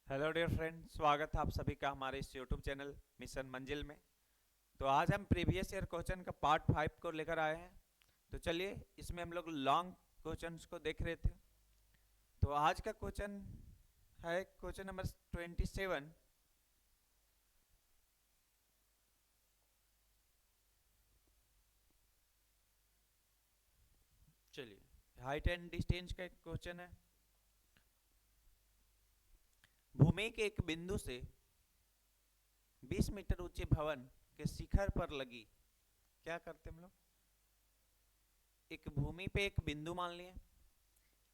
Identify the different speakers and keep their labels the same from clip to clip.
Speaker 1: Hello dear friend, स्वागत है आप सभी का हमारे इस यूट्यूब चैनल मिशन मंजिल में। तो आज हम प्रीवियस ईयर क्वेश्चन का पार्ट 5 को लेकर आए हैं। तो चलिए, इसमें हम लोग लॉन्ग क्वेश्चंस को देख रहे थे। तो आज का क्वेश्चन है क्वेश्चन नंबर 27। चलिए, हाइट एंड डिस्टेंस का एक क्वेश्चन है। भूमि के एक बिंदु से 20 मीटर ऊंचे भवन के शिखर पर लगी, क्या करते हम लोग, एक भूमि पे एक बिंदु मान लिए।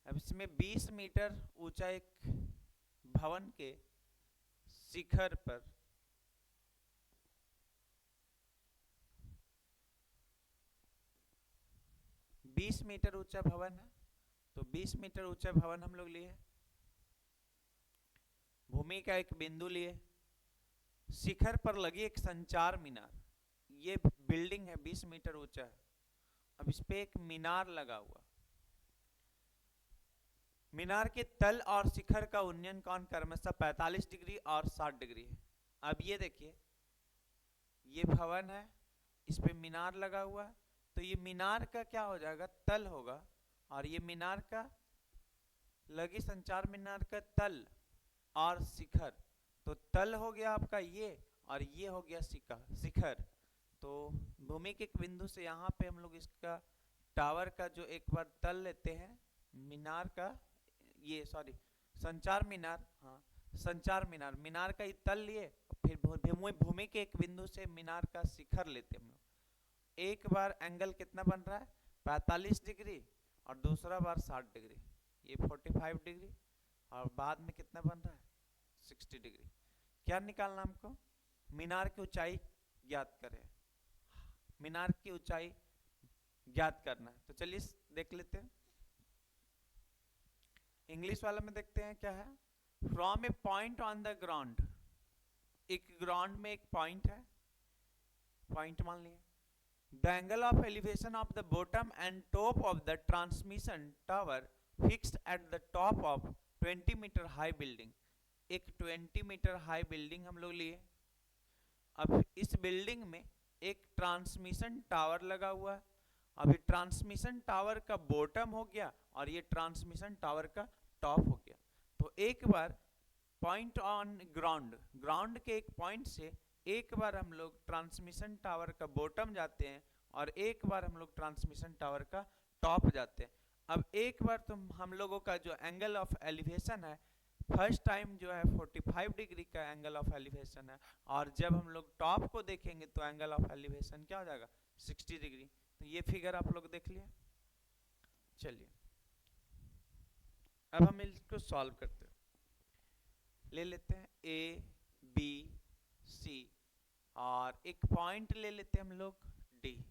Speaker 1: अब इसमें 20 मीटर ऊंचा एक भवन के शिखर पर 20 मीटर ऊंचा भवन है। तो 20 मीटर ऊंचा भवन हम लोग लिए, भूमि का एक बिंदु लिए, शिखर पर लगी एक संचार मीनार। ये बिल्डिंग है 20 मीटर ऊंचा है। अब इस पे एक मीनार लगा हुआ, मीनार के तल और शिखर का उन्नयन कोण क्रमशः 45 डिग्री और 60 डिग्री है। अब ये देखिए, ये भवन है, इस पे मीनार लगा हुआ है। तो ये मीनार का क्या हो जाएगा, तल होगा, और ये मीनार का लगी संचार मीनार का तल और शिखर। तो तल हो गया आपका ये, और ये हो गया शिखर। तो भूमि के एक बिंदु से यहाँ पे हम लोग इसका टावर का जो एक बार तल लेते हैं, मीनार का, ये सॉरी संचार मीनार, हाँ संचार मीनार, मीनार का ये तल लिए, फिर भूमि के एक बिंदु से मीनार का शिखर लेते हम लोग। एक बार एंगल कितना बन रहा है, 45 डिग्री, और दूसरा बार 60 डिग्री, ये 45 डिग्री, और बाद में कितना बन रहा है, 60 डिग्री। क्या निकालना हमको, मीनार की ऊंचाई ज्ञात करें, मीनार की ऊंचाई ज्ञात करना है। तो चलिए देख लेते हैं। इंग्लिश वाला में देखते हैं क्या है। From a point on the ground, एक ग्राउंड में एक पॉइंट है, पॉइंट मान लिए। The angle of elevation of the bottom and top of the transmission tower fixed at the top of 20 metre high building. एक 20 मीटर हाई बिल्डिंग हम लोग लिए। अब इस बिल्डिंग में एक ट्रांसमिशन टावर लगा हुआ है। अभी ट्रांसमिशन टावर का बॉटम हो गया, और ये ट्रांसमिशन टावर का टॉप हो गया। तो एक बार पॉइंट ऑन ग्राउंड, ग्राउंड के एक पॉइंट से एक बार हम लोग ट्रांसमिशन टावर का बॉटम जाते हैं, और एक बार हम लोग ट्रांसमिशन टावर का टॉप जाते हैं। अब एक बार तो हम लोगों का जो एंगल ऑफ एलिवेशन है, फर्स्ट टाइम जो है 45 डिग्री का एंगल ऑफ एलिवेशन है, और जब हम लोग टॉप को देखेंगे तो एंगल ऑफ एलिवेशन क्या हो जाएगा, 60 डिग्री। तो ये फिगर आप लोग देख लिया। चलिए, अब हम इसको सॉल्व करते हैं। ले लेते हैं ए बी सी, और एक पॉइंट ले लेते हैं हम लोग डी।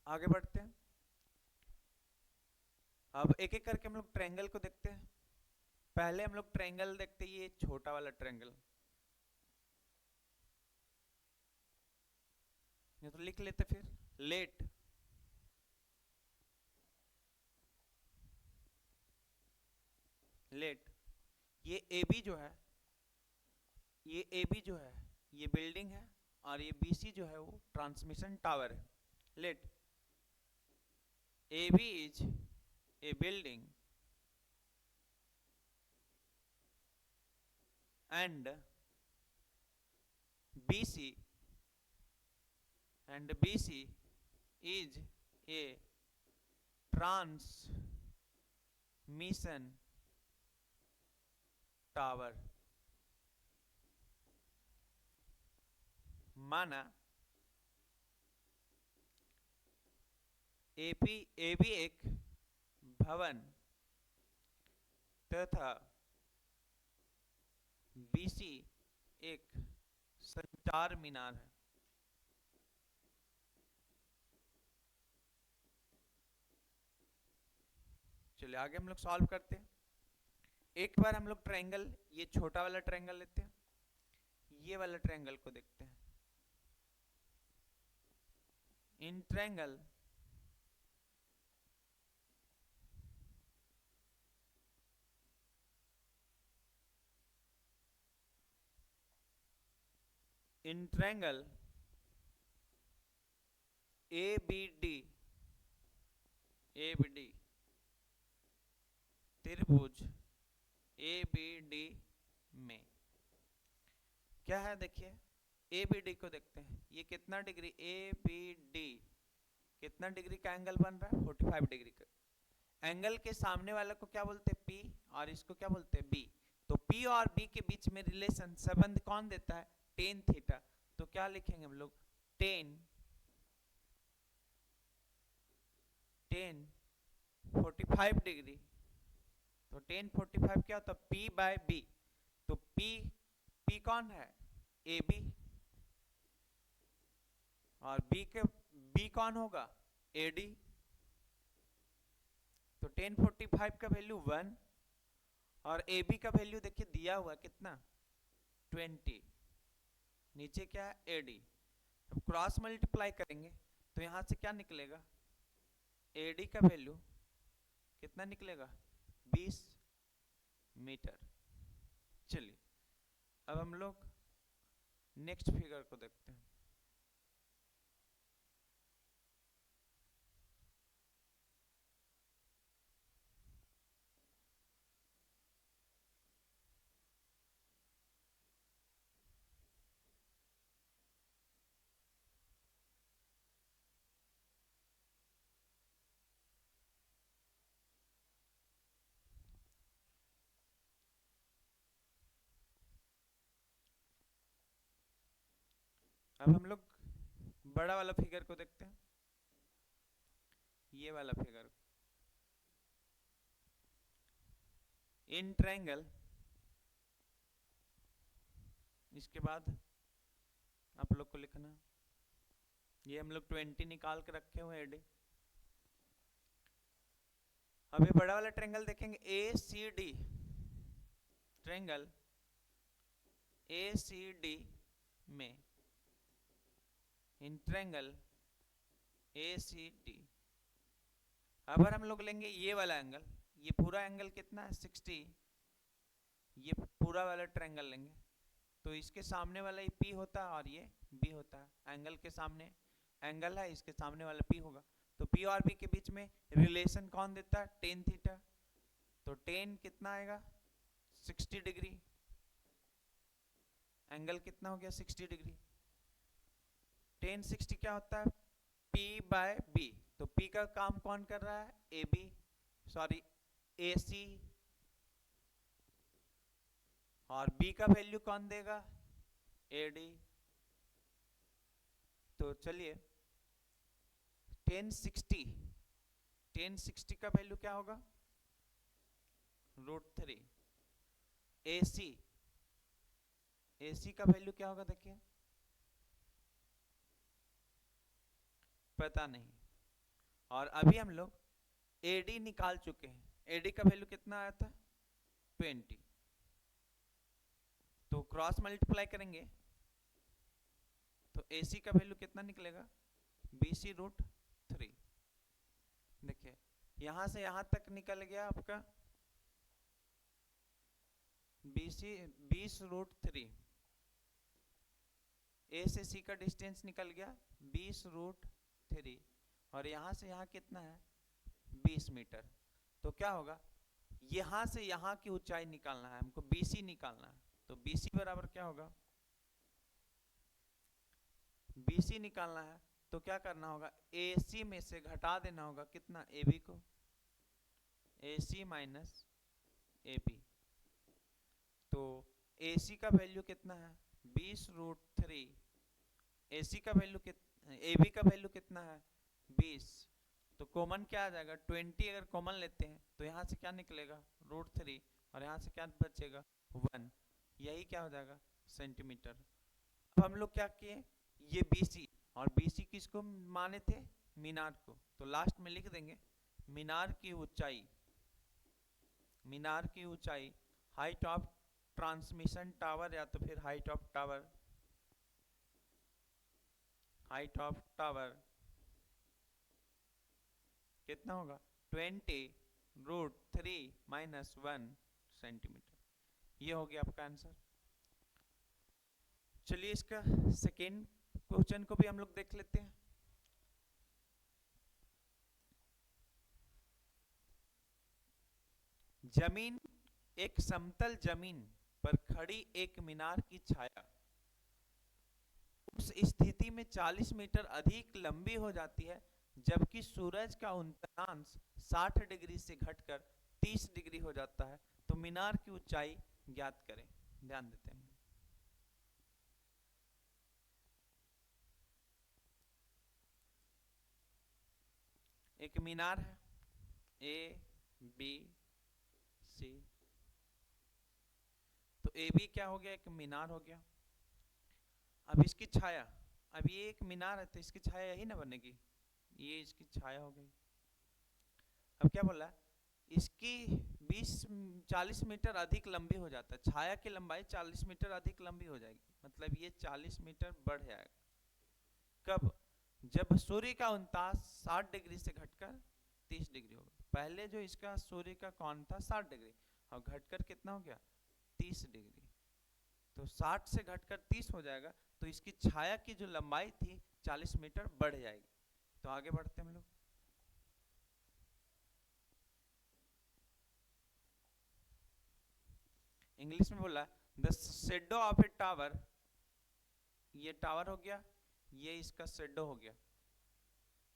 Speaker 1: आगे बढ़ते हैं। अब एक एक करके हम लोग ट्रायंगल को देखते हैं। पहले हम लोग ट्रायंगल देखते हैं, ये छोटा वाला ट्रायंगल, ये तो लिख लेते फिर। लेट लेट ये ए बी जो है, ये ए बी जो है ये बिल्डिंग है, और ये बी सी जो है वो ट्रांसमिशन टावर है। Let A B is a building and BC and BC is a transmission tower। माना ए बी एक भवन तथा बीसी एक संचार मीनार है। चलिए आगे हम लोग सॉल्व करते हैं। एक बार हम लोग ट्रायंगल, ये छोटा वाला ट्रायंगल लेते हैं, ये वाला ट्रायंगल को देखते हैं। In triangle in triangle ABD, ABD त्रिभुज ABD में क्या है, देखिए ABD को देखते हैं, ये कितना डिग्री, ABD कितना डिग्री का एंगल बन रहा है, 45 डिग्री का। एंगल के सामने वाला को क्या बोलते हैं, P, और इसको क्या बोलते हैं, B। तो P और B के बीच में रिलेशन संबंध कौन देता है, टेन थीटा। तो क्या लिखेंगे हम लोग, टेन 45 डिग्री। तो टेन 45 क्या होता है, P बाय B। तो P कौन है, AB, और B कौन होगा, AD। तो टेन 45 का वैल्यू 1 और AB का वैल्यू देखिए दिया हुआ कितना, 20, नीचे क्या है, AD। अब क्रॉस मल्टीप्लाई करेंगे तो यहां से क्या निकलेगा, AD का वैल्यू कितना निकलेगा, 20 मीटर। चलिए अब हम लोग नेक्स्ट फिगर को देखते हैं। अब हम लोग बड़ा वाला फिगर को देखते हैं, ये वाला फिगर। इन ट्रायंगल, इसके बाद आप लोग को लिखना, ये हम लोग 20 निकाल के रखे हुए एडी। अब ये बड़ा वाला ट्रायंगल देखेंगे, ACD ट्रायंगल ACD में, इन ट्रायंगल ACD। अगर हम लोग लेंगे ये वाला एंगल, ये पूरा एंगल कितना है, 60, ये पूरा वाला ट्रायंगल लेंगे तो इसके सामने वाला ये P होता है और ये B होता है। एंगल के सामने एंगल है, इसके सामने वाला P होगा। तो P और B के बीच में रिलेशन कौन देता है, टेन थीटा। तो टेन कितना आएगा, 60 डिग्री। एंगल कितना हो गया, 60 डिग्री। टेन 60 क्या होता है, P बाय B। तो P का काम कौन कर रहा है, AB, सॉरी AC, और B का वैल्यू कौन देगा, AD। तो चलिए 1060 का वैल्यू क्या होगा, √3। AC का वैल्यू क्या होगा, देखिए पता नहीं। और अभी हम लोग AD निकाल चुके हैं, AD का वैल्यू कितना आया था, 20। तो क्रॉस मल्टीप्लाई करेंगे तो AC का वैल्यू कितना निकलेगा, BC√3। देखिए यहां से यहां तक निकल गया आपका BC 20√3। A से C का डिस्टेंस निकल गया 20√3, और यहां से यहां कितना है, 20 मीटर। तो क्या होगा, यहां से यहां की ऊंचाई निकालना है हमको, BC निकालना है। तो BC बराबर क्या होगा, BC निकालना है तो क्या करना होगा, AC में से घटा देना होगा कितना, AB को, AC माइनस AB। तो AC का वैल्यू कितना है, 20√3। AC का वैल्यू कितना, AB का वैल्यू कितना है, 20। तो कॉमन क्या आ जाएगा, 20 अगर कॉमन लेते हैं तो यहाँ से क्या निकलेगा, √3, और यहाँ से क्या बचेगा, 1। यही क्या हो जाएगा, सेंटीमीटर। अब हम लोग क्या किए, ये BC, और BC किसको माने थे, मीनार को। तो लास्ट में लिख देंगे मीनार की ऊंचाई, मीनार की ऊंचाई, हाइट ऑफ ट्रांसमिशन टावर, या तो फिर height of tower, height of tower कितना होगा, 20√3 - 1 सेंटीमीटर। ये हो गया आपका आंसर। चलिए इसका सेकेंड क्वेश्चन को भी हम लोग देख लेते हैं। जमीन, एक समतल जमीन पर खड़ी एक मीनार की छाया उस स्थिति में 40 मीटर अधिक लंबी हो जाती है जबकि सूरज का उत्तरांश 60 डिग्री से घटकर 30 डिग्री हो जाता है, तो मीनार की ऊंचाई ज्ञात करें। ध्यान देते हैं। एक मीनार है ए बी सी, तो ए बी क्या हो गया, एक मीनार हो गया। अब इसकी छाया, अब ये एक मीनार है तो इसकी छाया यही ना बनेगी, ये इसकी छाया हो गई। अब क्या बोला, इसकी 40 मीटर अधिक लंबी हो जाता है, छाया की लंबाई 40 मीटर अधिक लंबी हो जाएगी, मतलब ये 40 मीटर बढ़ जाएगा। कब, जब सूर्य का उनतास 60 डिग्री से घटकर 30 डिग्री होगा। पहले जो इसका सूर्य का कौन था 60 डिग्री, और घटकर कितना हो गया 30 डिग्री, तो 60 से घटकर 30 हो जाएगा, तो इसकी छाया की जो लंबाई थी 40 मीटर बढ़ जाएगी। तो आगे बढ़ते हैं हम लोग। इंग्लिश में बोला the shadow of a tower, ये टावर हो गया, ये इसका शेडो हो गया,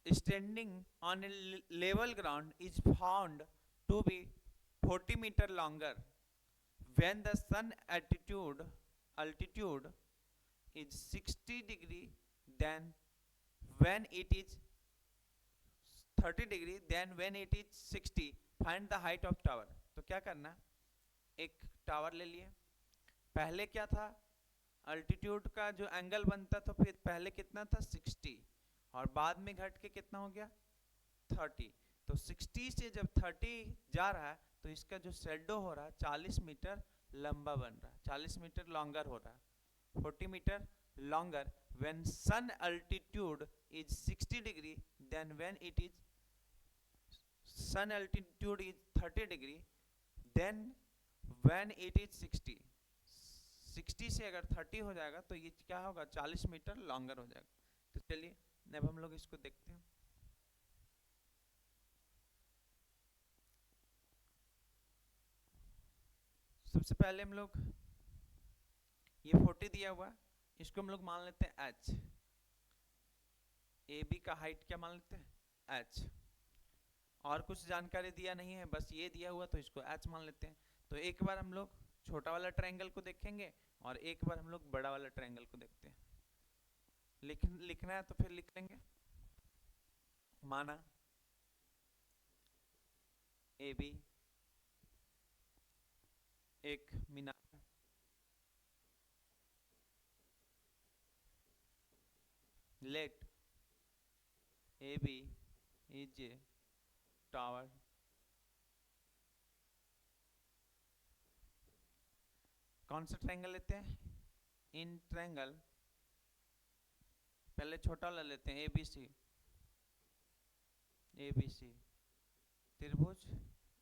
Speaker 1: standing on a level ground is found to be 40 metre longer when the sun altitude is 60 degree than when it is 30 degree than when it is 60, find the height of tower। तो क्या करना, एक tower ले लिए, पहले क्या था altitude का जो एंगल बनता था, फिर पहले कितना था 60 और बाद में घट के कितना हो गया 30, तो 60 से जब 30 जा रहा है तो इसका जो शेडो हो रहा है 40 मीटर लंबा बन रहा है, 40 मीटर लॉन्गर हो रहा है, 40 metre longer when sun altitude is 60 degree then when it is sun altitude is 30 degree then when it is 60 से अगर 30 हो जाएगा तो ये क्या होगा 40 मीटर लॉन्गर हो जाएगा। तो चलिए अब हम लोग इसको देखते हैं। सबसे पहले हम लोग ये 40 दिया हुआ, इसको हम लोग मान लेते हैं h, ए बी का हाइट क्या मान लेते हैं h, और कुछ जानकारी दिया नहीं है, बस ये दिया हुआ तो इसको h मान लेते हैं। तो एक बार हम लोग छोटा वाला ट्रायंगल को देखेंगे और एक बार हम लोग बड़ा वाला ट्रायंगल को देखते हैं। लिखना है तो फिर लिख लेंगे। माना ए बी एक मीनार, let A B is a tower, कौन सा ट्रायंगल लेते हैं, इन ट्रायंगल, पहले छोटा वाला लेते हैं ए बी सी त्रिभुज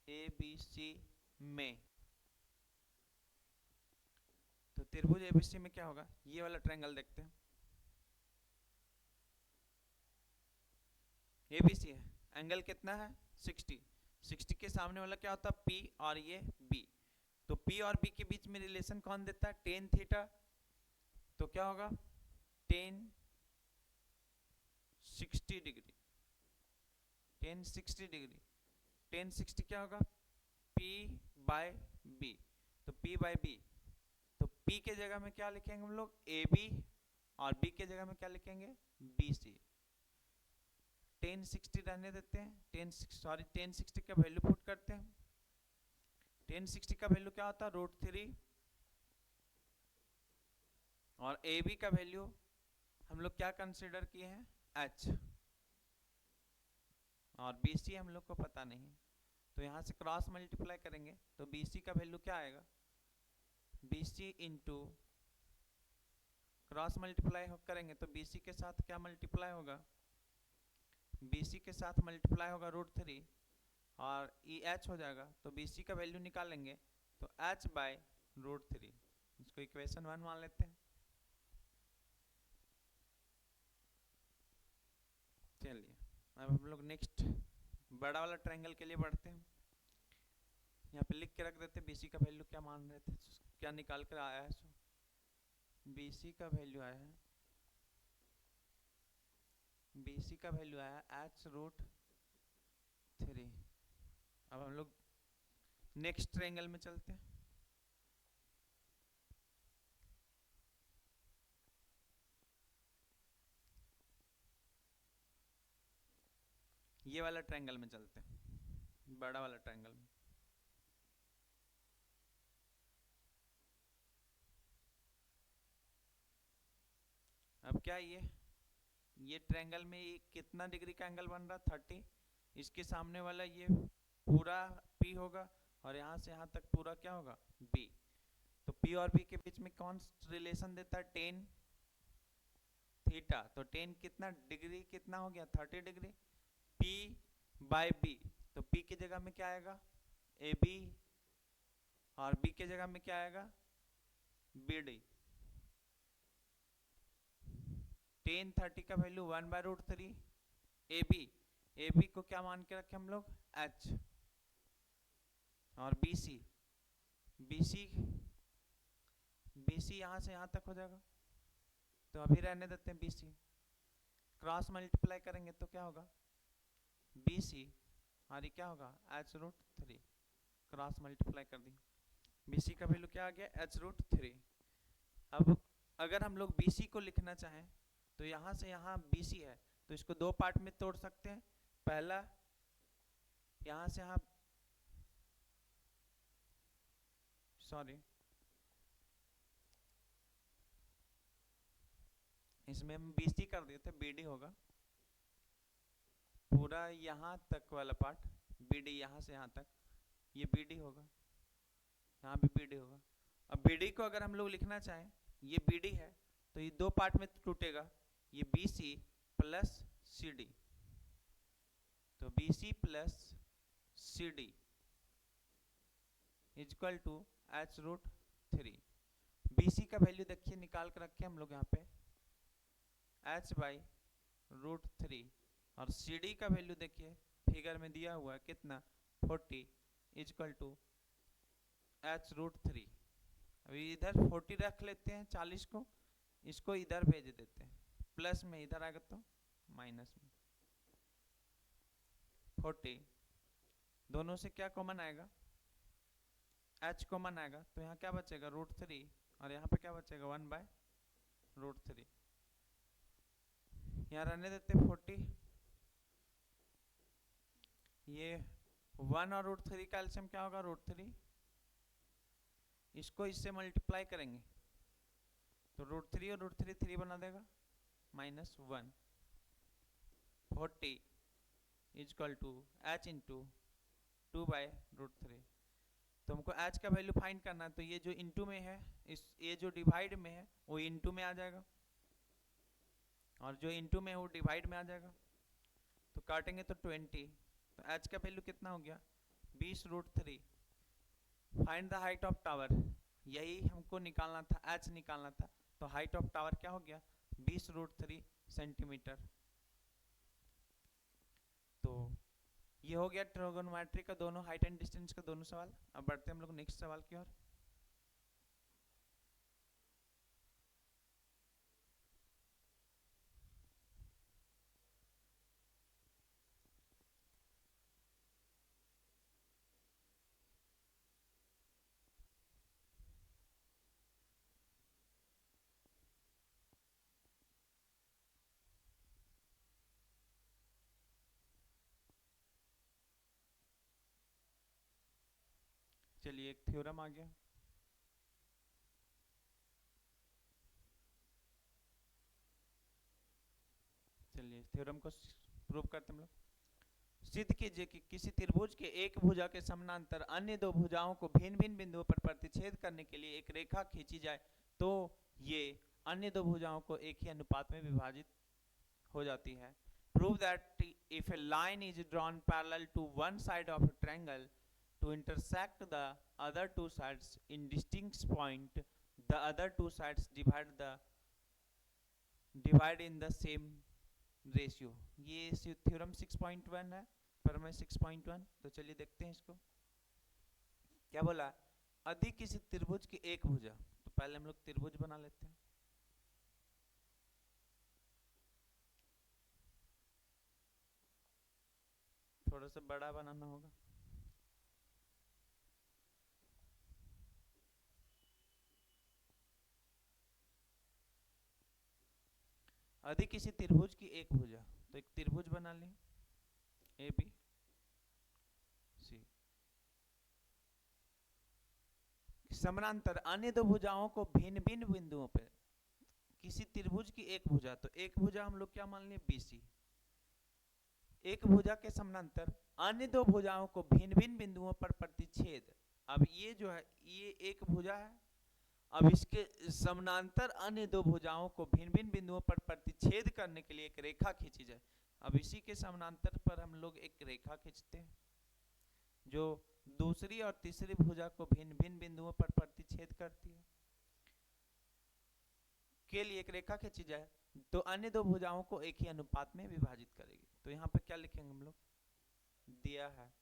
Speaker 1: ए बी सी में, तो त्रिभुज ए बी सी में क्या होगा, ये वाला ट्रायंगल देखते हैं, ए बी सी है, एंगल कितना है 60, 60 के सामने वाला क्या होता है P और ये B, तो P और B के बीच में रिलेशन कौन देता है tan थीटा, तो क्या होगा tan 60 degree, tan 60 degree, tan 60 क्या होगा P बाय B, तो P बाय B, तो P के जगह में क्या लिखेंगे हम लोग AB और B के जगह में क्या लिखेंगे BC। tan 60 रहने देते हैं, tan 60 का वैल्यू पुट करते हैं, tan 60 का वैल्यू क्या होता है √3 और AB का वैल्यू हम लोग क्या कंसीडर किए हैं h, और BC हम लोग को पता नहीं, तो यहाँ से क्रॉस मल्टीप्लाई करेंगे तो BC का वैल्यू क्या आएगा, BC इंटू क्रॉस मल्टीप्लाई करेंगे तो BC के साथ क्या मल्टीप्लाई होगा, BC के साथ मल्टीप्लाई होगा √3 और EH हो जाएगा, तो BC का वैल्यू निकालेंगे तो h बाय √3, इसको इक्वेशन 1 मान लेते हैं। चलिए अब हम लोग नेक्स्ट बड़ा वाला ट्रायंगल के लिए बढ़ते हैं। यहाँ पे लिख के रख देते हैं बीसी का वैल्यू क्या मान रहे थे, क्या निकाल कर आया है। सो बीसी का वैल्यू आया है, बीसी का वैल्यू आया h√3। अब हम लोग नेक्स्ट ट्रायंगल में चलते हैं। ये वाला ट्रायंगल में चलते हैं, बड़ा वाला ट्रायंगल में। अब क्या ये ट्रायंगल में कितना डिग्री का एंगल बन रहा, 30। इसके सामने वाला ये पूरा P होगा और यहाँ से यहाँ तक पूरा क्या होगा, B। तो P और B के बीच में कौन रिलेशन देता है, tan थीटा। तो tan कितना डिग्री, कितना हो गया 30 डिग्री, P/B। तो P की जगह में क्या आएगा, AB, और B की जगह में क्या आएगा, BD। tan 30 का वैल्यू 1/√3। AB को क्या मान के रखे हम लोग, H। और BC यहाँ से यहाँ तक हो जाएगा, तो अभी रहने देते हैं BC। क्रॉस मल्टीप्लाई करेंगे तो क्या होगा, BC और ये क्या होगा, h√3। क्रॉस मल्टीप्लाई कर दी, BC का वैल्यू क्या आ गया, h√3। अब अगर हम लोग BC को लिखना चाहें तो यहाँ से यहाँ BC है, तो इसको दो पार्ट में तोड़ सकते हैं। पहला यहाँ से यहाँ, सॉरी इसमें हम BC कर देते, BD होगा पूरा यहाँ तक वाला पार्ट, BD यहाँ से यहाँ तक, ये BD होगा, यहाँ भी BD होगा। अब BD को अगर हम लोग लिखना चाहें, ये BD है तो ये दो पार्ट में टूटेगा, ये BC प्लस CD। तो BC plus CD equal to h√3। BC का वैल्यू देखिए निकाल कर रखे हम लोग यहाँ पे, h/√3। और CD का वैल्यू देखिए फिगर में दिया हुआ है कितना, 40 इक्वल टू h√3। अभी इधर 40 रख लेते हैं, 40 को इसको इधर भेज देते हैं, प्लस में इधर आएगा तो माइनस में। 40 दोनों से क्या कॉमन आएगा, h कॉमन आएगा, तो यहाँ क्या बचेगा, √3, और यहाँ पे क्या बचेगा, 1/√3। यहाँ रहने देते 40। ये 1 और √3 का एलसीएम क्या होगा, √3। इसको इससे मल्टीप्लाई करेंगे तो √3 और √3 3 बना देगा, -1। 40 इक्वल टू h इंटू 2/√3। तो हमको h का वैल्यू फाइंड करना है, तो ये जो इंटू में है, ये जो डिवाइड में है वो इंटू में आ जाएगा, और जो इंटू में है वो डिवाइड में आ जाएगा। तो काटेंगे तो 20। तो h का वैल्यू कितना हो गया, 20√3। Find the height of tower, यही हमको निकालना था, h निकालना था। तो हाइट ऑफ टावर क्या हो गया, 20√3 सेंटीमीटर। तो ये हो गया ट्रिगोनोमेट्री का दोनों हाइट एंड डिस्टेंस का दोनों सवाल। अब बढ़ते हैं हम लोग नेक्स्ट सवाल की ओर। चलिए एक थ्योरम आ गया, चलिए थ्योरम को प्रूव करते हैं हम लोग। सिद्ध कीजिए कि किसी त्रिभुज के एक भुजा के समानांतर अन्य दो भुजाओं को भिन्न भिन्न बिंदुओं पर प्रतिच्छेद करने के लिए एक रेखा खींची जाए तो ये अन्य दो भुजाओं को एक ही अनुपात में विभाजित हो जाती है। Prove that if a line is drawn parallel to one side of a triangle to intersect the other two sides in distinct point, the other two sides divide in the same ratio, ये theorem 6.1 है, प्रमेय 6.1। तो चलिए देखते हैं इसको क्या बोला। अधिक किसी त्रिभुज की एक भुजा, तो पहले हम लोग त्रिभुज बना लेते हैं। थोड़ा सा बड़ा बनाना होगा। अधिक किसी त्रिभुज की एक भुजा, तो एक त्रिभुज बना लें ए बी सी। समानांतर अन्य दो भुजाओं को भिन्न भिन्न बिंदुओं पर, किसी त्रिभुज की एक भुजा, तो एक भुजा हम लोग क्या मान लें BC। एक भुजा के समानांतर अन्य दो भुजाओं को भिन्न भिन्न बिंदुओं पर प्रतिच्छेद। अब ये जो है ये एक भुजा है, अब इसके समानांतर अन्य दो भुजाओं को भिन्न भिन्न बिंदुओं पर प्रतिच्छेद करने के लिए एक रेखा खींची जाए। अब इसी के समानांतर पर हम लोग एक रेखा खींचते हैं जो दूसरी और तीसरी भुजा को भिन्न भिन्न बिंदुओं पर प्रतिच्छेद करती है। के लिए एक रेखा खींची जाए तो अन्य दो भुजाओं को एक ही अनुपात में विभाजित करेगी। तो यहाँ पे क्या लिखेंगे हम लोग, दिया है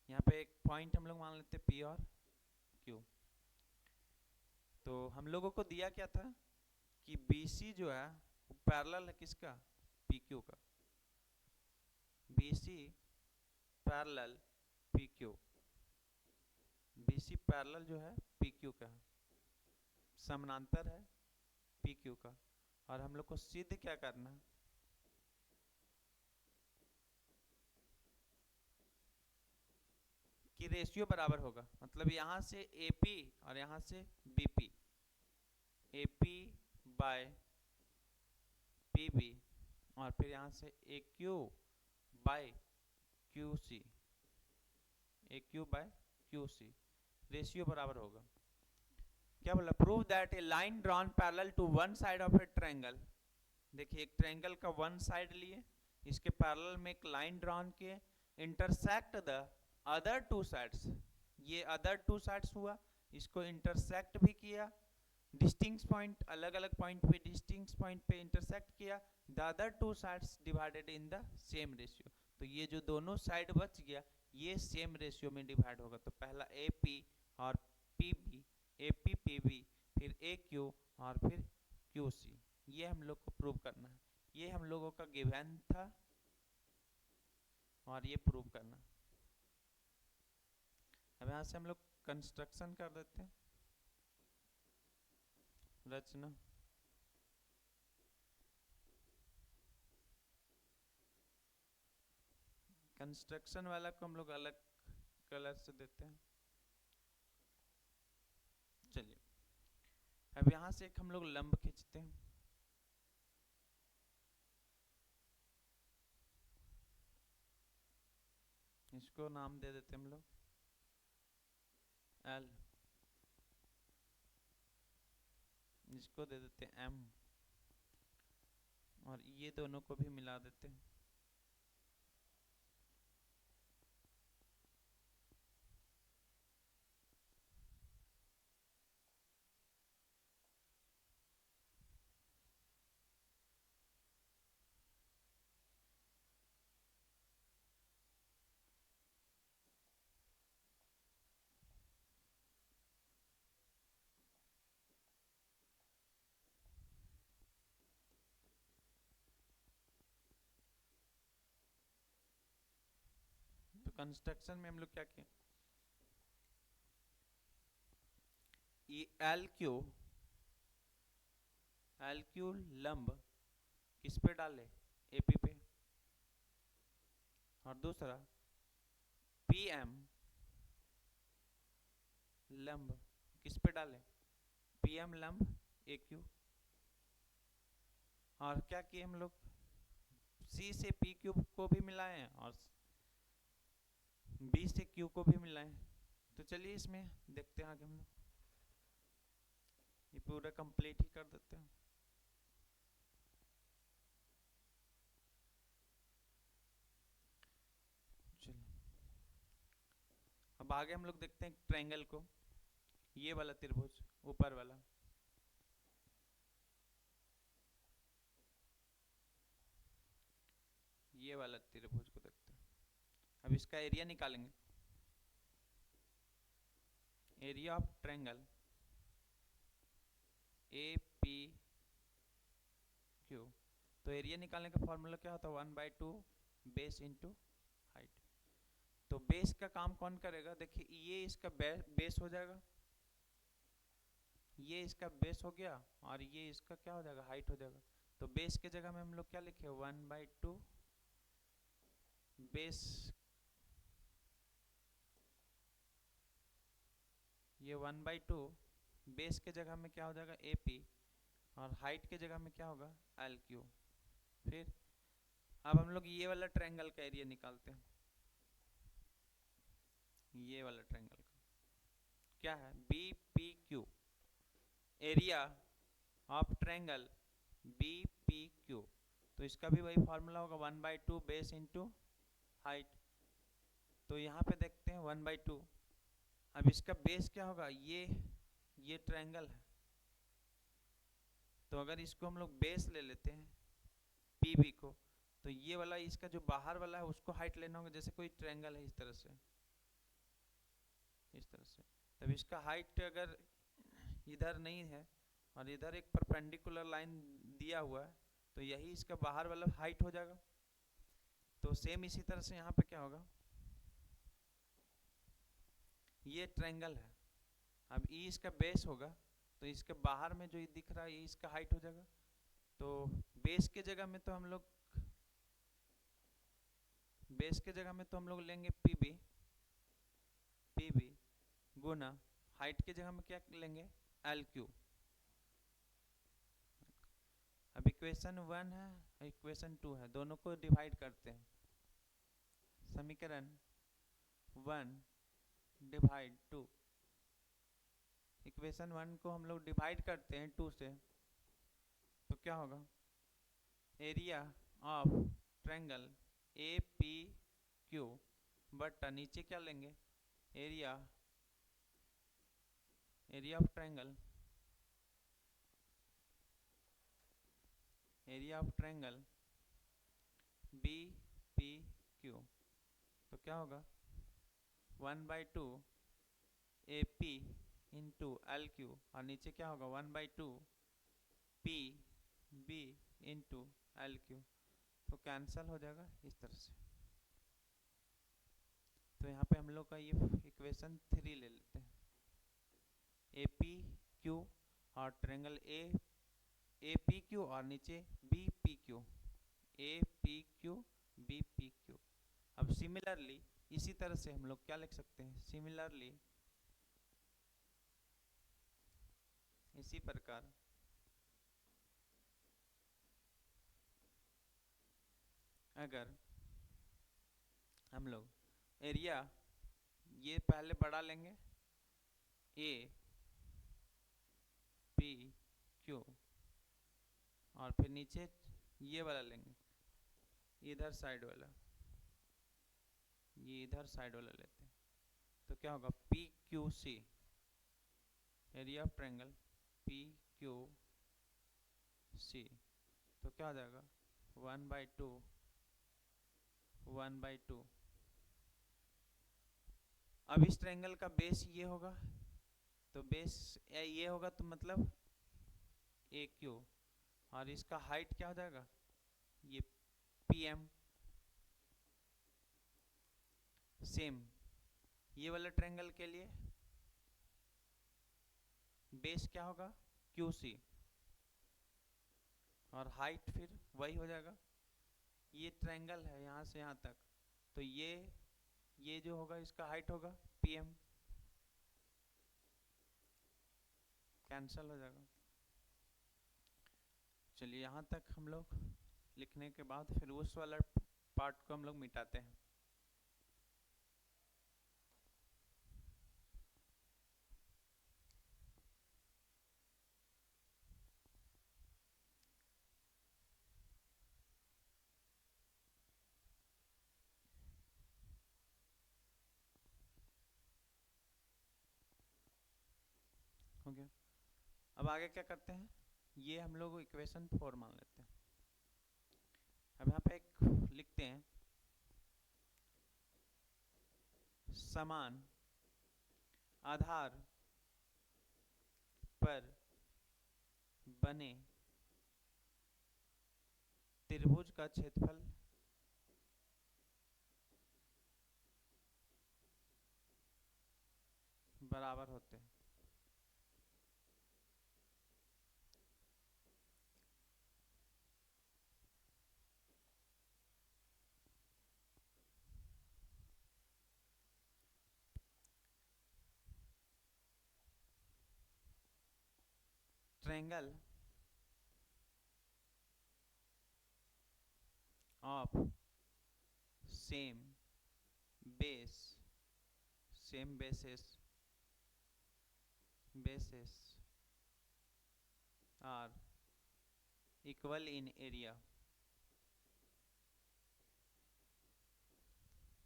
Speaker 1: यहाँ पे एक पॉइंट हम लोग मान लेते हैं P और Q। तो हम लोगों को दिया क्या था कि BC जो है वो पैरेलल है किसका, PQ का। BC parallel PQ, BC parallel जो है PQ का, समानांतर है PQ का। और हम लोग को सिद्ध क्या करना, कि रेशियो बराबर होगा। मतलब यहाँ से AP और यहाँ से BP, AP बाय PB और फिर यहाँ से AQ by QC, AQ by QC, ratio बराबर होगा। क्या बोला, prove that a line drawn parallel to one side of a triangle. देखिए एक ट्रायंगल का वन साइड लिए, इसके पैरेलल में एक लाइन ड्रॉन किए, intersect the other two sides, ये अदर टू साइड्स हुआ, इसको इंटरसेक्ट भी किया, डिस्टिंक्ट पॉइंट अलग अलग पॉइंट पे डिस्टिंक्ट पॉइंट पे इंटरसेक्ट किया, the other two sides divided in the same ratio. तो ये जो दोनों साइड बच गया ये सेम रेशियो में डिवाइड होगा। तो पहला AP और PB, AP PB, फिर AQ और फिर QC, ये हम लोग को प्रूव करना है। ये हम लोगों का गिवन था और ये प्रूव करना। अब यहाँ से हम लोग कंस्ट्रक्शन कर देते हैं, रचना। कंस्ट्रक्शन वाला को हम लोग अलग कलर से देते हैं। चलिए अब यहाँ से एक हम लोग लंब खींचते हैं, इसको नाम दे देते हैं हम लोग L, इसको दे देते हैं M और ये दोनों को भी मिला देते हैं। तो कंस्ट्रक्शन में हम लोग क्या किए, ये LQ लंब किस पे डाले, AP पे, और दूसरा PM लंब किस पे डाले, PM लंब AQ। और क्या किए हम लोग, C से PQ को भी मिलाए हैं और B से Q को भी मिलाएं। तो चलिए इसमें देखते हैं आगे हम लोग, ये पूरा कंप्लीट ही कर देते हैं। चलिए अब आगे हम लोग देखते हैं ट्रायंगल को, ये वाला त्रिभुज ऊपर वाला, ये वाला त्रिभुज को देखते हैं। अब इसका एरिया निकालेंगे। Area of triangle A P Q. तो एरिया निकालने का फॉर्मूला क्या होता है? 1/2 बेस इंटू हाइट। तो बेस का काम कौन करेगा? देखिए ये इसका बेस हो जाएगा, ये इसका बेस हो गया, और ये इसका क्या हो जाएगा? हाइट हो जाएगा। तो बेस के जगह में हम लोग क्या लिखे? 1/2 बेस, ये 1/2 बेस के जगह में क्या हो जाएगा? AP, और हाइट के जगह में क्या होगा? LQ। फिर अब हम लोग ये वाला ट्रायंगल का एरिया निकालते हैं। ये वाला ट्रायंगल का क्या है? BPQ। Area of triangle BPQ। तो इसका भी वही फॉर्मूला होगा, 1/2 बेस इंटू हाइट। तो यहाँ पे देखते हैं 1/2। अब इसका बेस क्या होगा? ये ट्रायंगल है, तो अगर इसको हम लोग बेस ले लेते हैं PB को, तो ये वाला इसका जो बाहर वाला है उसको हाइट लेना होगा। जैसे कोई ट्रायंगल है इस तरह से, इस तरह से, तब इसका हाइट अगर इधर नहीं है और इधर एक परपेंडिकुलर लाइन दिया हुआ है, तो यही इसका बाहर वाला हाइट हो जाएगा। तो सेम इसी तरह से यहाँ पे क्या होगा? ये ट्रायंगल है, अब ई इसका बेस होगा, तो इसके बाहर में जो ये दिख रहा है ये इसका हाइट हो जाएगा। तो बेस के जगह में तो हम लोग लेंगे PB गुना हाइट के जगह में क्या लेंगे? LQ। अब इक्वेशन 1 है, इक्वेशन 2 है, दोनों को डिवाइड करते हैं। समीकरण 1/2, इक्वेशन 1 को हम लोग डिवाइड करते हैं 2 से, तो क्या होगा? एरिया ऑफ ट्रायंगल APQ बटा नीचे क्या लेंगे? Area of triangle BPQ। तो क्या होगा? 1/2 AP इंटू LQ, और नीचे क्या होगा? 1/2 PB इंटू LQ। तो कैंसल हो जाएगा इस तरह से। तो यहाँ पे हम लोग का ये इक्वेशन 3 ले लेते हैं। APQ और ट्रायंगल APQ और नीचे BPQ, APQ BPQ। अब सिमिलरली इसी तरह से हम लोग क्या लिख सकते हैं? सिमिलरली इसी प्रकार अगर हम लोग एरिया ये पहले बड़ा लेंगे APQ, और फिर नीचे ये वाला लेंगे, इधर साइड वाला, ये इधर साइड वाला लेते हैं, तो क्या होगा? PQC, area of triangle PQC। तो क्या हो जाएगा? 1/2 अब इस ट्रायंगल का बेस ये होगा, तो बेस ये होगा, तो मतलब AQ, और इसका हाइट क्या हो जाएगा? ये PM। सेम ये वाला ट्रायंगल के लिए बेस क्या होगा? QC, और हाइट फिर वही हो जाएगा। ये ट्रायंगल है यहाँ से यहाँ तक, तो ये जो होगा इसका हाइट होगा PM। कैंसल हो जाएगा। चलिए यहाँ तक हम लोग लिखने के बाद फिर उस वाला पार्ट को हम लोग मिटाते हैं। हो गया। अब आगे क्या करते हैं? ये हम लोग इक्वेशन 4 मान लेते हैं। अब यहाँ पे एक लिखते हैं, समान आधार पर बने त्रिभुज का क्षेत्रफल बराबर होते हैं। Triangle of same base, same bases are equal in area।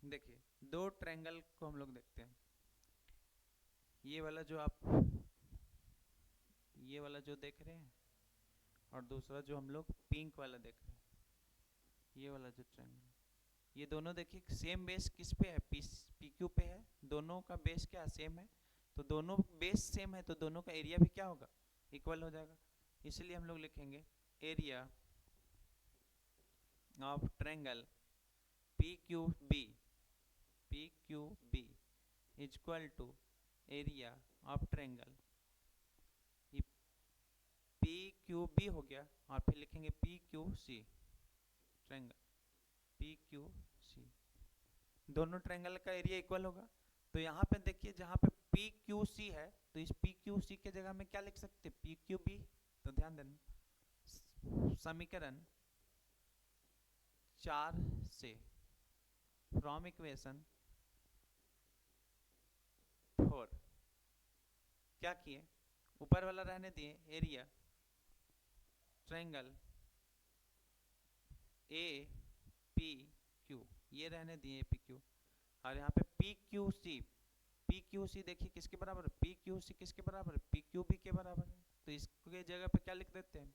Speaker 1: देखिए दो ट्रायंगल को हम लोग देखते हैं, ये वाला जो देख रहे हैं और दूसरा जो हम लोग पिंक वाला देख रहे हैं, ये वाला जो ट्रायंगल, ये दोनों देखिए सेम बेस किस पे है, पी क्यू पे है। दोनों का बेस क्या सेम है, तो दोनों बेस सेम है तो दोनों का एरिया भी क्या होगा, इक्वल हो जाएगा। इसलिए हम लोग लिखेंगे area of triangle P Q B is equal to area of triangle P Q B हो गया, और फिर लिखेंगे P Q C, triangle P Q C, दोनों ट्रायंगल का एरिया इक्वल होगा। तो यहाँ पे देखिए जहाँ पे पी क्यू सी है तो इस पी क्यू सी के जगह में क्या लिख सकते हैं, पी क्यू बी। तो ध्यान देना समीकरण 4 से, फ्रॉम इक्वेशन 4 क्या किए, ऊपर वाला रहने दिए area triangle A P Q, ये रहने दिए पी क्यू, और यहाँ पे पी क्यू सी देखिए किसके बराबर है, पी क्यू सी किसके बराबर है, पी क्यू बी के बराबर है। तो इसके जगह पे क्या लिख देते हैं,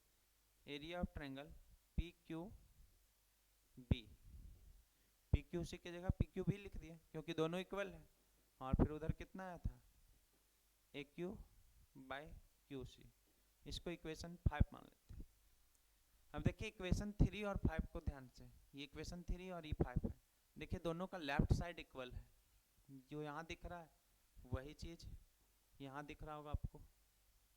Speaker 1: area of triangle P Q B, P Q C की जगह पी क्यू बी लिख दिए क्योंकि दोनों इक्वल है। और फिर उधर कितना आया था, ए क्यू बाय क्यू सी, इसको इक्वेशन 5 मान लेते हैं। अब देखिए इक्वेशन 3 और 5 को ध्यान से, ये इक्वेशन 3 और ये 5 है। देखिए दोनों का लेफ्ट साइड इक्वल है, जो यहाँ दिख रहा है वही चीज़ यहाँ दिख रहा होगा आपको,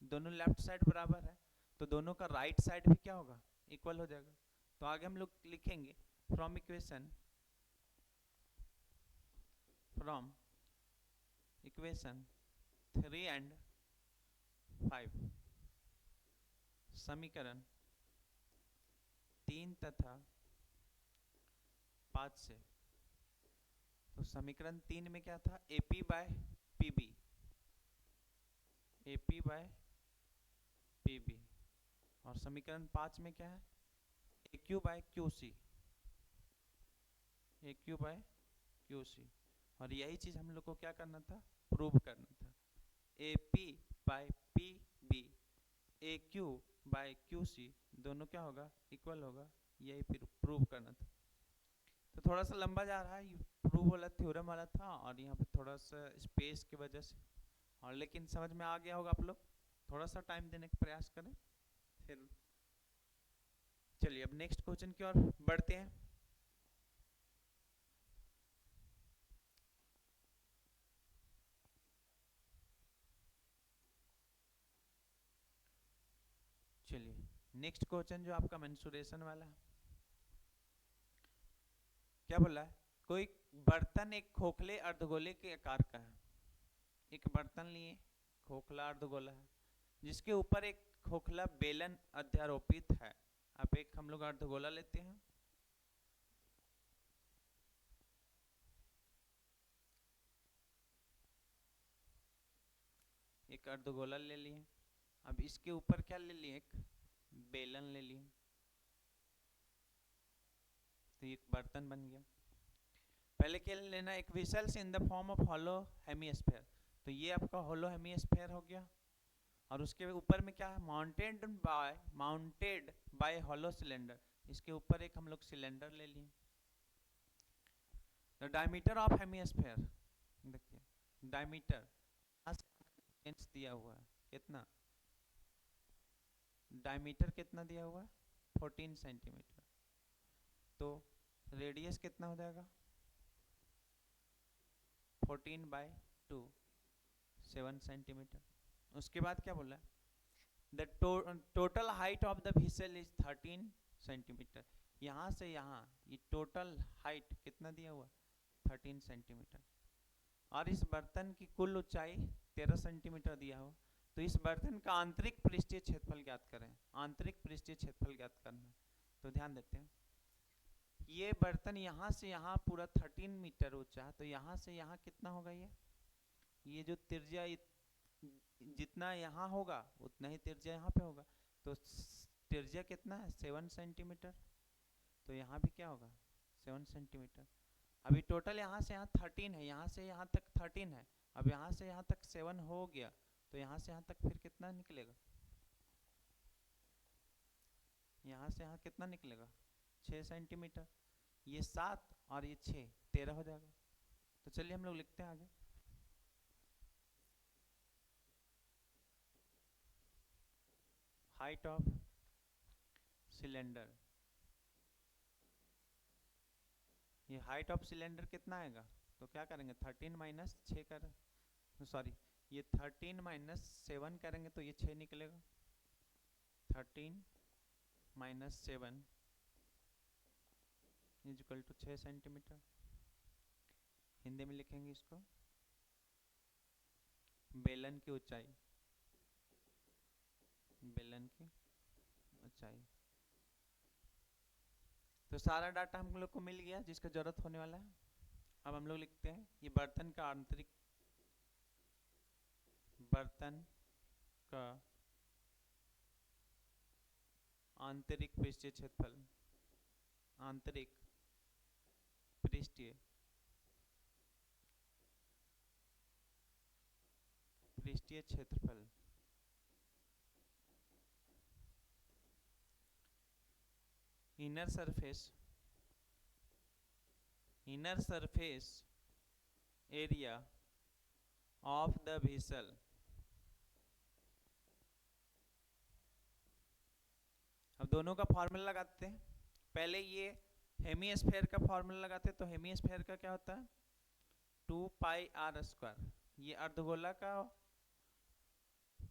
Speaker 1: दोनों लेफ्ट साइड बराबर है तो दोनों का राइट साइड भी क्या होगा, इक्वल हो जाएगा। तो आगे हम लोग लिखेंगे फ्रॉम इक्वेशन 3 एंड 5, समीकरण 3 तथा 5 से। तो समीकरण 3 में क्या था, AP by PB, AP by PB, और समीकरण 5 में क्या है, AQ by QC, AQ by QC। और यही चीज हम लोग को क्या करना था, प्रूव करना था, AP by PB AQ by QC दोनों क्या होगा, इक्वल होगा, यही फिर प्रूव करना था। तो थोड़ा सा लंबा जा रहा है, प्रूव वाला थ्योरम वाला था और यहाँ पे थोड़ा सा स्पेस की वजह से, और लेकिन समझ में आ गया होगा आप लोग, थोड़ा सा टाइम देने का प्रयास करें। फिर चलिए अब नेक्स्ट क्वेश्चन की ओर बढ़ते हैं। चलिए नेक्स्ट क्वेश्चन जो आपका मेंसुरेशन वाला है, क्या बोला है, कोई बर्तन एक खोखले अर्धगोले के आकार का है, एक बर्तन लिए खोखला अर्धगोला है जिसके ऊपर एक खोखला बेलन अध्यारोपित है। अब एक हम लोग अर्धगोला लेते हैं, एक अर्धगोला ले लिए, अब इसके ऊपर क्या ले लिए, एक बेलन ले लिए, तो एक बर्तन बन गया। पहले क्या लेना, एक whistles in the form of hollow hemisphere, तो ये आपका हॉलो हेमीस्फेयर हो गया, और उसके ऊपर में क्या है, माउंटेड बाय हॉलो सिलेंडर, इसके ऊपर एक हम लोग सिलेंडर ले लिए। द डायमीटर ऑफ हेमिस्फेयर, देखिए डायमीटर दिया हुआ है कितना, डायमीटर कितना दिया हुआ है 14 सेंटीमीटर, तो रेडियस कितना हो जाएगा 14/2 7 सेंटीमीटर। उसके बाद क्या बोला, the total height of the whistle is 13 centimetre. यहाँ से यहाँ ये टोटल हाइट कितना दिया हुआ 13 सेंटीमीटर, और इस बर्तन की कुल ऊंचाई 13 सेंटीमीटर दिया हुआ। तो इस बर्तन का आंतरिक पृष्ठीय क्षेत्रफल ज्ञात करें, आंतरिक पृष्ठीय क्षेत्रफल ज्ञात करना है। तो ध्यान देते हैं, ये बर्तन यहाँ से यहाँ पूरा 13 मीटर ऊंचा है, तो यहाँ से यहाँ कितना होगा, ये जो त्रिज्या जितना यहाँ होगा उतना ही त्रिज्या यहाँ पे होगा, तो त्रिज्या कितना है 7 सेंटीमीटर, तो यहाँ भी क्या होगा 7 सेंटीमीटर। अभी टोटल यहाँ से यहाँ 13 है, यहाँ से यहाँ तक 13 है, अब यहाँ से यहाँ तक 7 हो गया, तो यहाँ से यहाँ तक फिर कितना निकलेगा, यहाँ से यहाँ कितना निकलेगा 6 सेंटीमीटर, ये 7 और ये 6 13 हो जाएगा। तो चलिए हम लोग लिखते हैं आगे, हाइट ऑफ सिलेंडर, ये हाइट ऑफ सिलेंडर कितना आएगा, तो क्या करेंगे 13 माइनस 6 कर, सॉरी ये 13 माइनस 7 करेंगे तो ये 6 निकलेगा, 13 minus 7 is equal to 6 centimetre. Hindi में लिखेंगे इसको, बेलन की ऊंचाई, बेलन की ऊंचाई। तो सारा डाटा हम लोग को मिल गया जिसका जरूरत होने वाला है। अब हम लोग लिखते हैं ये बर्तन का आंतरिक, बर्तन का आंतरिक पृष्ठीय क्षेत्रफल, आंतरिक पृष्ठीय क्षेत्रफल inner surface area of the whistle, अब दोनों का फॉर्मूला लगाते हैं। पहले ये हेमिस्फेयर का फॉर्मूला लगाते हैं, तो हेमिस्फेयर का क्या होता है 2πr², ये अर्धगोला का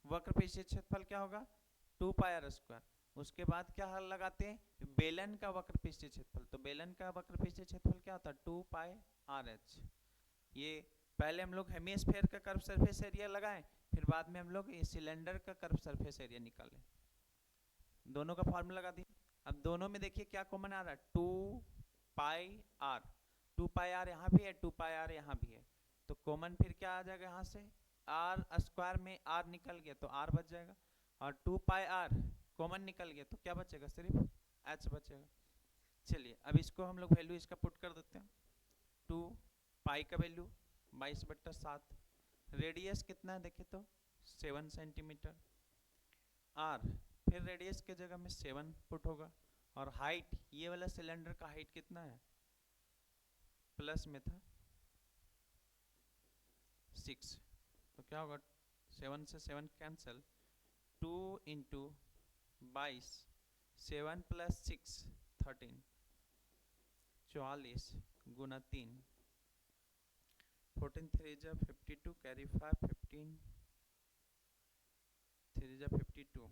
Speaker 1: वक्र पृष्ठीय क्षेत्रफल क्या होगा 2πr²। उसके बाद क्या हल लगाते हैं, बेलन का वक्र पृष्ठीय क्षेत्रफल, तो बेलन का वक्र पृष्ठीय क्षेत्रफल क्या होता है 2πrh। ये पहले हम लोग हेमिस्फेयर का कर्व सरफेस एरिया लगाएं, फिर बाद में हम लोग ये सिलेंडर का कर्व सरफेस एरिया निकालें। दोनों का फॉर्मूला लगा दिए। अब दोनों में देखिए क्या कॉमन आ रहा है 2πr, 2πr यहाँ भी है 2πr यहाँ भी है, तो कॉमन फिर क्या आ जाएगा, यहाँ से r² में r निकल गया तो r बच जाएगा, और 2πr कॉमन निकल गया तो क्या बचेगा सिर्फ h बचेगा। चलिए अब इसको हम लोग वैल्यू इसका पुट कर देते हैं, 2π का वैल्यू 22/7, रेडियस कितना है देखिए तो 7 सेंटीमीटर, r फिर रेडियस के जगह में 7 पुट होगा, और हाइट ये वाला सिलेंडर का हाइट कितना है प्लस में था 6, तो क्या होगा 7 से 7 कैंसल, 2 इंटू 22, 7 + 6 13, 44 गुना 3, 14 3 जा 52, कैरी 5 15 3 जा 52,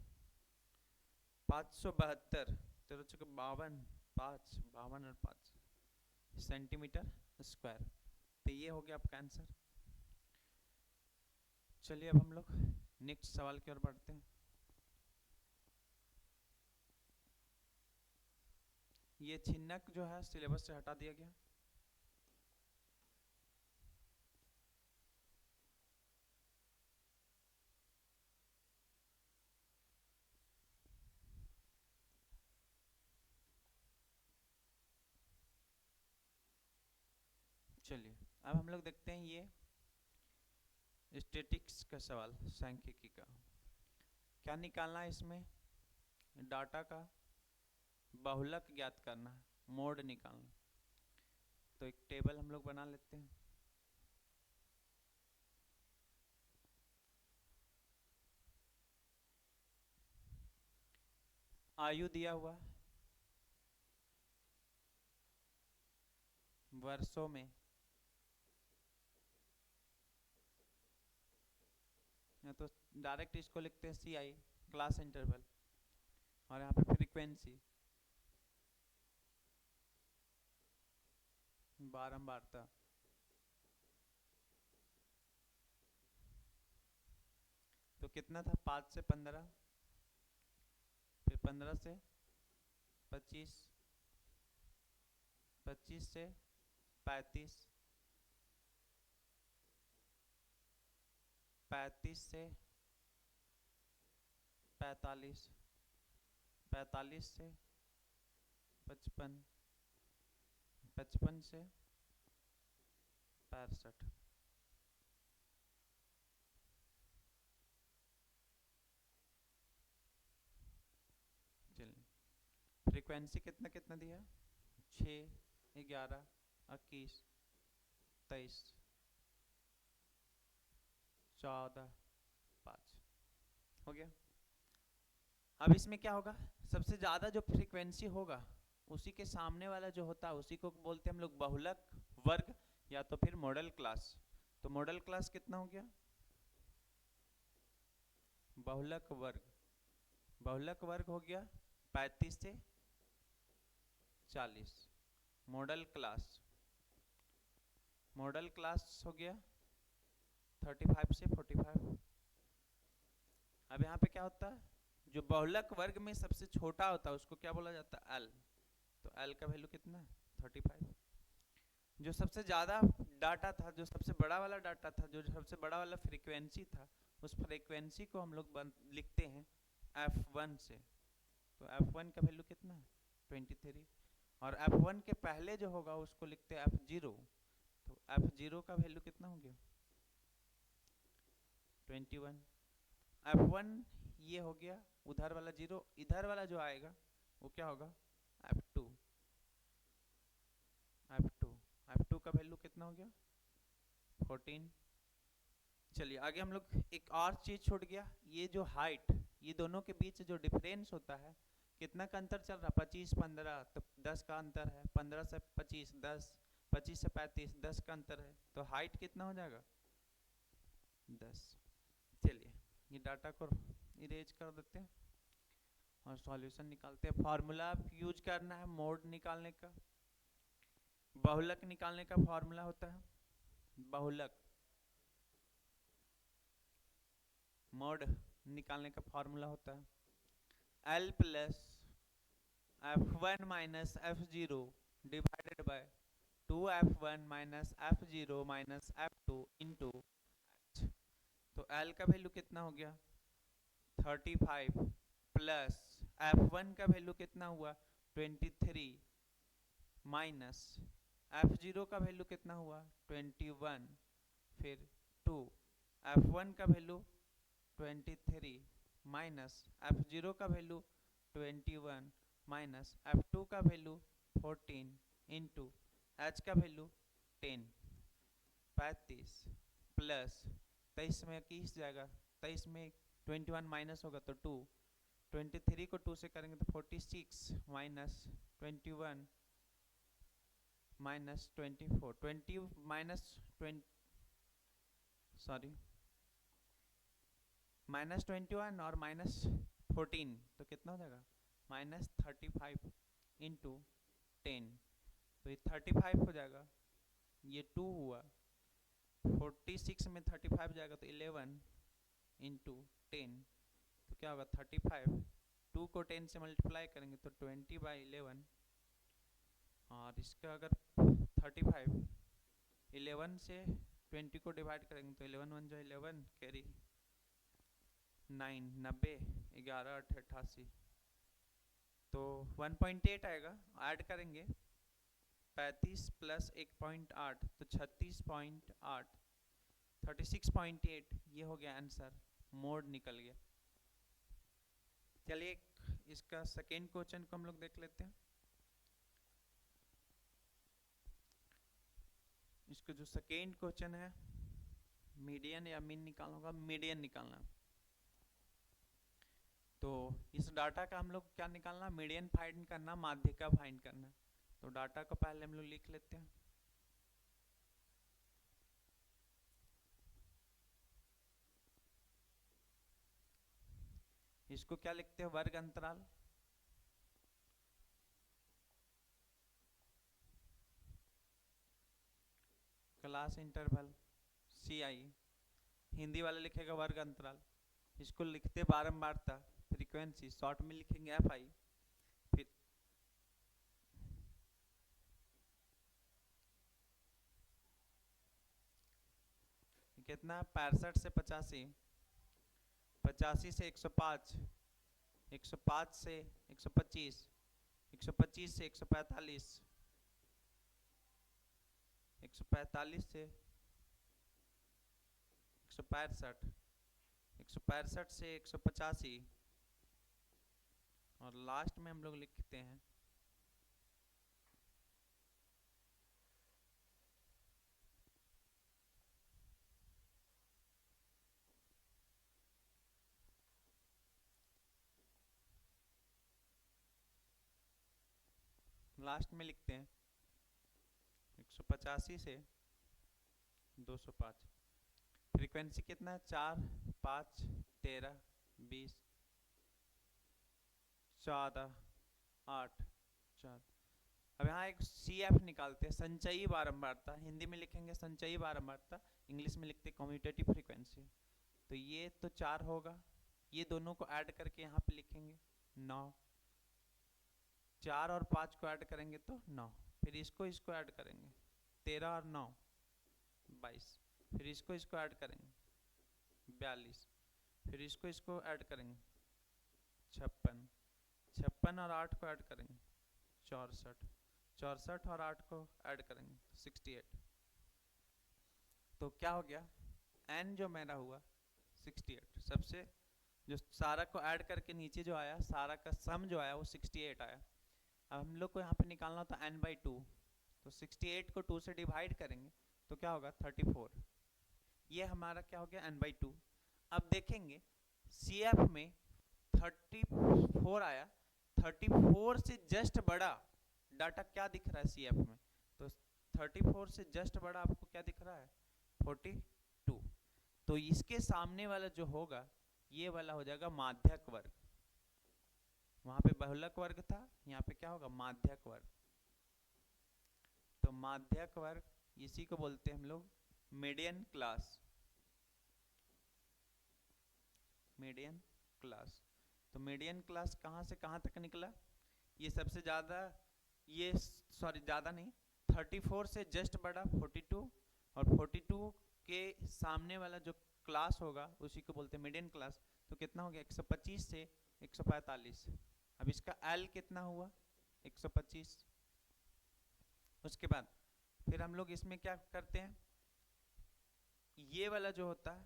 Speaker 1: 572 तेरह चौके 52, 5 52 और 5 सेंटीमीटर स्क्वायर। तो ये हो गया आपका आंसर। चलिए अब हम लोग नेक्स्ट सवाल की ओर बढ़ते हैं। ये छिन्नक जो है सिलेबस से हटा दिया गया। चलिए अब हम लोग देखते हैं ये स्टैटिक्स का सवाल, सांख्यिकी का। क्या निकालना है इसमें, डाटा का बहुलक ज्ञात करना है, मोड निकालना। तो एक टेबल हम लोग बना लेते हैं। आयु दिया हुआ वर्षों में, या तो डायरेक्ट इसको लिखते हैं CI, क्लास इंटरवल, और यहाँ पे फ्रीक्वेंसी बारंबारता। तो कितना था, 5 से 15, फिर 15 से 25, 25 से 35, 35 से 45, 45 से 55, 55 से 65। चलिए, फ्रीक्वेंसी कितना कितना दिया, 6, 11, 21, 23, 14, 5 हो गया। अब इसमें क्या होगा, सबसे ज़्यादा जो फ्रीक्वेंसी होगा उसी के सामने वाला जो होता है उसी को बोलते हैं हम लोग बहुलक वर्ग या तो फिर मॉडल क्लास। तो मॉडल क्लास कितना हो गया, बहुलक वर्ग, बहुलक वर्ग हो गया 35 से 40। मॉडल क्लास, मॉडल क्लास हो गया 35 से 45। अब यहाँ पे क्या होता है, जो बहुलक वर्ग में सबसे छोटा होता है उसको क्या बोला जाता है, एल। तो एल का वैल्यू कितना है, 35। जो सबसे ज़्यादा डाटा था, जो सबसे बड़ा वाला डाटा था, जो सबसे बड़ा वाला फ्रीक्वेंसी था, उस फ्रीक्वेंसी को हम लोग लिखते हैं F1 से। तो F1 का वैल्यू कितना है, 23। और F1 के पहले जो होगा उसको लिखते हैं F0। तो F0 का वैल्यू कितना हो गया, 21। F1 ये हो गया, उधर वाला 0, इधर वाला जो आएगा वो क्या होगा, F2। F2, F2 का वैल्यू कितना हो गया, 14। चलिए आगे हम लोग, एक और चीज छूट गया, ये जो हाइट, ये दोनों के बीच जो डिफरेंस होता है, कितना का अंतर चल रहा, 25 15, तो 10 का अंतर है, 15 से 25 10, 25 से 35 10 का अंतर है, तो हाइट कितना हो जाएगा, 10। चलिए ये डाटा को इरेज कर देते हैं और सॉल्यूशन निकालते हैं। फार्मूला यूज करना है मोड निकालने का, बहुलक निकालने का फार्मूला होता है, बहुलक मोड निकालने का फार्मूला होता है L plus F1 minus F0 divided by 2F1 minus F0 minus F2 into H। तो L का वैल्यू कितना हो गया, 35 प्लस F1 का वैल्यू कितना हुआ, 23 माइनस F0 का वैल्यू कितना हुआ, 21, फिर 2, F1 का वैल्यू 23 माइनस F0 का वैल्यू 21 माइनस F2 का वैल्यू 14 इंटू H का वैल्यू 10। 35 प्लस 23 में 21 जाएगा, 23 में 21 माइनस होगा तो 2, 23 को 2 से करेंगे तो 46 minus 21 minus 24, 20 minus 20, sorry minus 21 और माइनस 14, तो कितना हो जाएगा, माइनस 35 इंटू 10। तो ये 35 हो जाएगा, ये 2 हुआ, 46 में 35 जाएगा तो 11 इंटू 10, तो क्या होगा 35। 2 को 10 से मल्टीप्लाई करेंगे तो 20/11, और इसका अगर 35 11 से 20 को डिवाइड करेंगे तो 11 1 जो 11 कैरी 9, 90, 11 8 88, तो 1.8 आएगा। ऐड करेंगे 35 प्लस 1.8 तो 36.8, 36.8, ये हो गया आंसर, मोड निकल गया। चलिए इसका सेकेंड क्वेश्चन को हम लोग देख लेते हैं। इसका जो सेकेंड क्वेश्चन है, मीडियन या मीन निकालना होगा, मीडियन निकालना। तो इस डाटा का हम लोग क्या निकालना, मीडियन फाइंड करना, माध्य का फाइंड करना। तो डाटा को पहले हम लोग लिख लेते हैं। इसको क्या लिखते हैं, वर्ग अंतराल। क्लास इंटरवल CI, हिंदी वाले लिखेगा वर्ग अंतराल। इसको लिखते बारंबारता, फ्रीक्वेंसी, शॉर्ट में लिखेंगे FI। फिर कितना, 65 से 85, 85 से 105, 105 से 125, 125 से 145, 145 से 165, 165 से 185, और लास्ट में हम लोग लिखते हैं लास्ट में लिखते हैं 185 से 205। फ्रीक्वेंसी कितना है, 4, 5, 13, 20, 14, 8, 4। अब यहाँ एक CF निकालते हैं, संचयी बारंबारता। हिंदी में लिखेंगे संचयी बारंबारता, इंग्लिश में लिखते कम्यूटेटिव फ्रीक्वेंसी। तो ये तो 4 होगा, ये दोनों को ऐड करके यहाँ पे लिखेंगे 9। 4 और 5 को ऐड करेंगे तो 9, फिर इसको ऐड करेंगे 13 और 9 22, फिर इसको ऐड करेंगे 42, फिर इसको ऐड करेंगे 56, 56 और 8 को ऐड करेंगे 64, 64 और 8 को ऐड करेंगे 68। तो क्या हो गया, n जो मेरा हुआ 68। सबसे जो सारा को ऐड करके नीचे जो आया, सारा का सम जो आया वो 68 आया। अब हम लोग को यहाँ पे निकालना होता n/2, तो 68 को 2 से डिवाइड करेंगे तो क्या होगा 34। ये हमारा क्या हो गया n/2। अब देखेंगे CF में 34 आया, 34 से जस्ट बड़ा डाटा क्या दिख रहा है CF में, तो 34 से जस्ट बड़ा आपको क्या दिख रहा है 42। तो इसके सामने वाला जो होगा ये वाला हो जाएगा माध्यक वर्ग। वहां पे बहुलक वर्ग था, यहाँ पे क्या होगा माध्यक वर्ग। तो माध्यक वर्ग इसी को बोलते हैं हम लोग मीडियन क्लास, मीडियन क्लास। तो मीडियन क्लास कहाँ से कहाँ तक निकला, ये सबसे ज़्यादा, ये सॉरी ज़्यादा नहीं, 34 से जस्ट बड़ा 42, और 42 के सामने वाला जो क्लास होगा उसी को बोलते हैं मीडियन क्लास। तो कितना हो गया 125 से 145। अब इसका L कितना हुआ 125। उसके बाद फिर हम लोग इसमें क्या करते हैं, ये वाला जो होता है